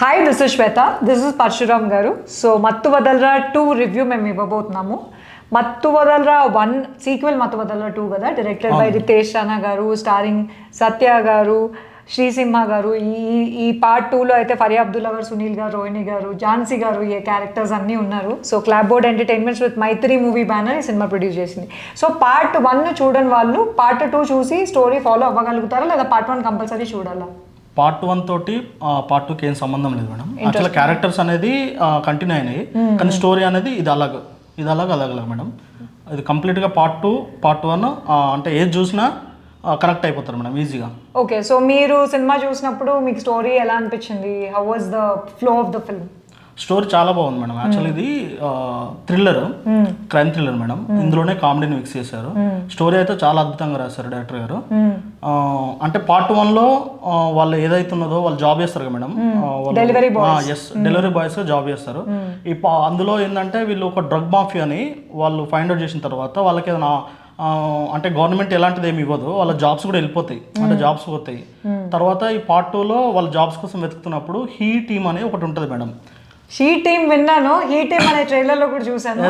Hi this is Shweta, this is Parashuram garu. So మత్తు Vadalara 2 review మేము ఇవ్వబోతున్నాము. మత్తు వదలరా 1 సీక్వెల్, మత్తు వదలరా 2 కదా, డైరెక్టెడ్ బై రితేష్ రాణా గారు, స్టారింగ్ సత్య గారు, శ్రీసింహ గారు. ఈ పార్ట్ 2లో అయితే ఫరియా అబ్దుల్లా గారు, సునీల్ గారు, రోహిణి గారు, ఝాన్సీ గారు, ఈ క్యారెక్టర్స్ అన్నీ ఉన్నారు. So clap board entertainments with Mythri movie banner ఈ సినిమా ప్రొడ్యూస్ చేసింది. సో పార్ట్ 1 చూడని వాళ్ళు పార్ట్ 2 చూసి స్టోరీ ఫాలో అవ్వగలుగుతారా, లేదా పార్ట్ 1 కంపల్సరీ చూడాలా? పార్ట్ 1 తోటి పార్ట్ 2కి ఏం సంబంధం లేదు మేడం. యాక్చువల్గా క్యారెక్టర్స్ అనేది కంటిన్యూ అయినాయి, కానీ స్టోరీ అనేది ఇది అలాగ మేడం. ఇది కంప్లీట్గా పార్ట్ 1 అంటే ఏది చూసినా కనెక్ట్ అయిపోతారు మేడం ఈజీగా. ఓకే, సో మీరు సినిమా చూసినప్పుడు మీకు స్టోరీ ఎలా అనిపించింది? How was the flow of the film? Story చాలా బాగుంది మేడం. యాక్చువల్లీ ఇది థ్రిల్లర్, క్రైమ్ థ్రిల్లర్ మేడం. ఇందులోనే కామెడీని మిక్స్ చేశారు. స్టోరీ అయితే చాలా అద్భుతంగా రాశారు డైరెక్టర్ గారు. అంటే పార్ట్ 1లో వాళ్ళు ఏదైతున్నదో వాళ్ళు జాబ్ చేస్తారు కదా మేడం, డెలివరీ బాయ్స్ జాబ్ చేస్తారు. అందులో ఏంటంటే వీళ్ళు ఒక డ్రగ్ మాఫియాని వాళ్ళు ఫైండ్ అవుట్ చేసిన తర్వాత వాళ్ళకి ఏదైనా అంటే గవర్నమెంట్ ఎలాంటిది ఏమి ఇవ్వదు, వాళ్ళ జాబ్స్ కూడా వెళ్ళిపోతాయి, అంటే జాబ్స్ పోతాయి. తర్వాత ఈ పార్ట్ 2లో వాళ్ళ జాబ్స్ కోసం వెతుకుతున్నప్పుడు హీ టీమ్ అని ఒకటి ఉంటుంది మేడం. హీ టీమ్ విన్నాను, హీ టీమ్ అనే ట్రైలర్లో కూడా చూసాను.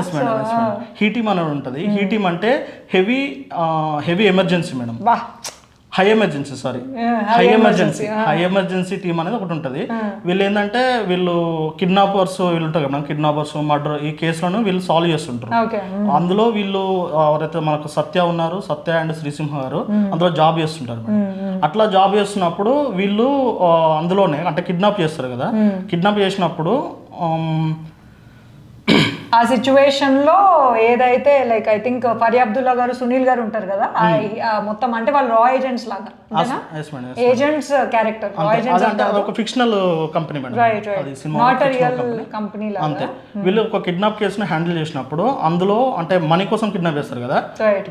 హీ టీమ్ అనేది ఉంటుంది. హీ టీమ్ అంటే heavy emergency madam, high emergency team అనేది ఒకటి ఉంటుంది. వీళ్ళు ఏంటంటే వీళ్ళు కిడ్నాపర్స్ వీళ్ళు ఉంటారు కదా, కిడ్నాపర్స్ మర్డర్ ఈ కేసులను వీళ్ళు సాల్వ్ చేస్తుంటారు. అందులో వీళ్ళు ఎవరైతే మనకు సత్య ఉన్నారు, సత్య అండ్ శ్రీసింహ గారు అందులో జాబ్ చేస్తుంటారు మేడం. అట్లా జాబ్ చేస్తున్నప్పుడు వీళ్ళు అందులోనే అంటే కిడ్నాప్ చేస్తారు కదా, కిడ్నాప్ చేసినప్పుడు ఆ సిచ్యువేషన్ లో ఏదైతే like I think Faria Abdullah గారు, సునీల్ గారు ఉంటారు కదా, మొత్తం అంటే వాళ్ళు రా ఏజెంట్స్ లాగా, ఏజెంట్స్ క్యారెక్టర్. ఒక fictional company madam, not real company లాగా. అంతే. వీళ్ళు ఒక కిడ్నాప్ కేసును హ్యాండిల్ చేసినప్పుడు అందులో అంటే మనీ కోసం కిడ్నాప్ చేస్తారు కదా,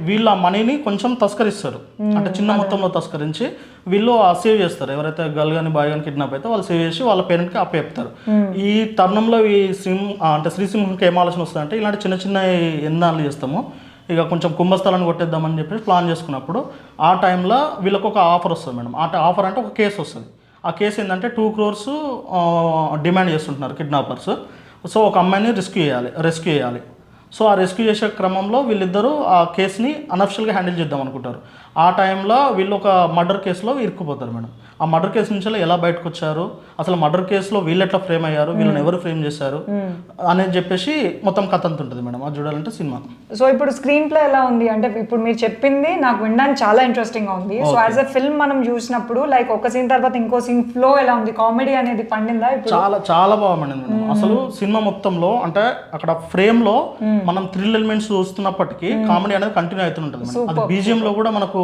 వీళ్ళు ఆ మనీని కొంచెం తస్కరిస్తారు, అంటే చిన్న మొత్తంలో తస్కరించి వీళ్ళు సేవ్ చేస్తారు. ఎవరైతే గర్ల్ కానీ బాయ్ కానీ కిడ్నాప్ అయితే వాళ్ళు సేవ్ చేసి వాళ్ళ పేరెంట్కి అప్పచెప్తారు. ఈ తరుణంలో ఈ అంటే శ్రీసింహకి ఏం ఆలోచన వస్తుందంటే ఇలాంటి చిన్న చిన్న ఎన్నాళ్ళు చేస్తాము, ఇక కొంచెం కుంభస్థలాన్ని కొట్టేద్దామని చెప్పి ప్లాన్ చేసుకున్నప్పుడు ఆ టైంలో వీళ్ళకి ఒక ఆఫర్ వస్తుంది మేడం. ఆఫర్ అంటే ఒక కేసు వస్తుంది. ఆ కేసు ఏంటంటే 2 crores డిమాండ్ చేస్తుంటున్నారు కిడ్నాపర్స్. సో ఒక అమ్మాయిని రెస్క్యూ చేయాలి. సో ఆ రెస్క్యూ చేసే క్రమంలో వీళ్ళిద్దరూ ఆ కేసుని అనఫిషియల్గా హ్యాండిల్ చేద్దాం అనుకుంటారు. ఆ టైంలో వీళ్ళు ఒక మర్డర్ కేసులో ఇరుక్కుపోతారు మేడం. ఆ మర్డర్ కేసు నుంచి ఎలా బయటకు వచ్చారు, అసలు మర్డర్ కేసులో వీళ్ళు ఎట్లా ఫ్రేమ్ అయ్యారు, వీళ్ళని ఎవరు ఫ్రేమ్ చేశారు అనేది చెప్పేసి మొత్తం కథ అంత ఉంటుంది మేడం. అది చూడాలంటే సినిమా. సో ఇప్పుడు స్క్రీన్ ప్లే ఎలా ఉంది అంటే, ఇప్పుడు మీరు చెప్పింది నాకు వినడానికి చాలా ఇంట్రెస్టింగ్ గా ఉంది. సో యాజ్ ఎ ఫిల్మ్ మనం చూసినప్పుడు లైక్ ఒక సీన్ తర్వాత ఇంకో సీన్ ఫ్లో ఎలా ఉంది, కామెడీ అనేది పండిందా? చాలా బాగుంది మేడం. అసలు సినిమా మొత్తంలో అంటే అక్కడ ఫ్రేమ్ లో మనం థ్రిల్ ఎలిమెంట్స్ చూస్తున్నప్పటికీ కామెడీ అనేది కంటిన్యూ అవుతుంటుంది. అది బీజిఎం లో కూడా మనకు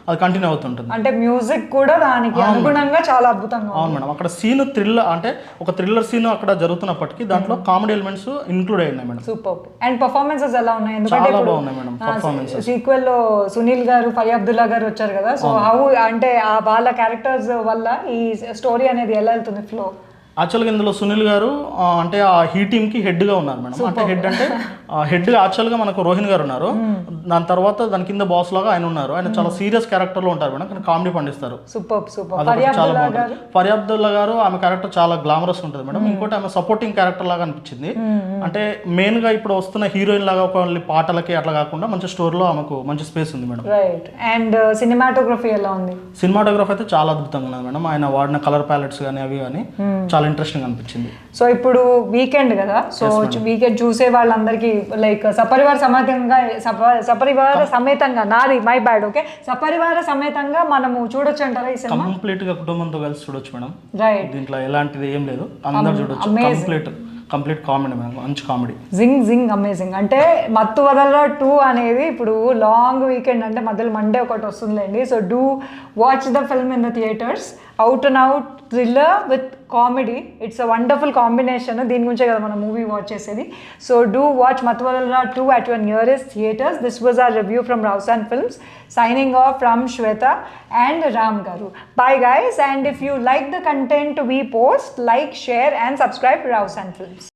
అది కంటిన్యూ అవుతుంటుంది. అంటే మ్యూజిక్ కూడా దానికి అనుగుణంగా చాలా అద్భుతంగా. అవును మేడం. అక్కడ సీన్ అంటే ఒక థ్రిల్లర్ సీన్ అక్కడ జరుగుతున్నప్పటికీ దాంట్లో కామెడీ ఎలిమెంట్స్ ఇంక్లూడ్ అయినాయి మేడం. సూపర్. అండ్ పర్ఫార్మెన్సెస్ ఎలా ఉన్నాయి? చాలా బాగున్నాయి మేడం పర్ఫార్మెన్సెస్. సీక్వెల్ లో సునీల్ గారు, ఫరియా అబ్దుల్లా గారు వచ్చారు కదా, సో హౌ అంటే వాళ్ళ క్యారెక్టర్స్ వల్ల ఈ స్టోరీ అనేది ఎలా వెళ్తుంది ఫ్లో? యాక్చువల్గా ఇందులో సునీల్ గారు అంటే ఆ హీ టీమ్కి హెడ్గా ఉన్నారు మేడం. అంటే హెడ్ యాక్చువల్గా మనకు రోహిణి గారు ఉన్నారు, దాని తర్వాత దాని కింద బాస్ లాగా ఆయన ఉన్నారు. ఆయన చాలా సీరియస్ క్యారెక్టర్లో ఉంటారు మేడం, కానీ కామెడీ పండిస్తారు. చాలా బాగుంటుంది. ఫరియా అబ్దుల్లా గారు ఆమె క్యారెక్టర్ చాలా గ్లామరస్ ఉంటుంది మేడం. ఇంకోటి ఆమె సపోర్టింగ్ క్యారెక్టర్ లాగా అనిపించింది. అంటే మెయిన్గా ఇప్పుడు వస్తున్న హీరోయిన్ లాగా ఒక పాటలకి అట్లా కాకుండా మంచి స్టోరీలో ఆమెకు మంచి స్పేస్ ఉంది మేడం. రైట్. అండ్ సినిమాటోగ్రఫీ ఎలా ఉంది? సినిమాటోగ్రఫీ అయితే చాలా అద్భుతంగా ఉంది మేడం. ఆయన వాడిన కలర్ ప్యాలెట్స్ కానీ అవి కానీ చాలా ఇంట్రెస్టింగ్ అనిపించింది. సో ఇప్పుడు వీకెండ్ కదా, సో వీకెండ్ చూసే వాళ్ళందరికీ లైక్ సపరివార సమేతంగా నాది మై బ్యాడ్ ఓకే సపరివార సమేతంగా మనము చూడొచ్చు అంటారా ఈ సినిమా? కంప్లీట్ గా కుటుంబంతో కలిసి చూడొచ్చు మేడం. రైట్. దీంట్లో ఎలాంటిది ఏం లేదు, అందరూ చూడొచ్చు. కంప్లీట్ కామెడీ మేడం, మంచి కామెడీ. జింగ్ అమేజింగ్. అంటే మత్తు వదలరా 2 అనేది ఇప్పుడు లాంగ్ వీకెండ్ అంటే మధ్యలో మండే ఒకటి వస్తుందిలేండి. So do watch the film in the theatres. Out and out thriller with comedy, it's a wonderful combination. దీని గురించే కదా మనం మూవీ వాచ్ చేసేది. So do watch Mathu Vadalara 2 at your nearest theaters. This was our review from Rausan Films. Signing off from Shweta and Ram Garu. Bye guys, and if you like the content we post, like, share and subscribe to Rausan Films.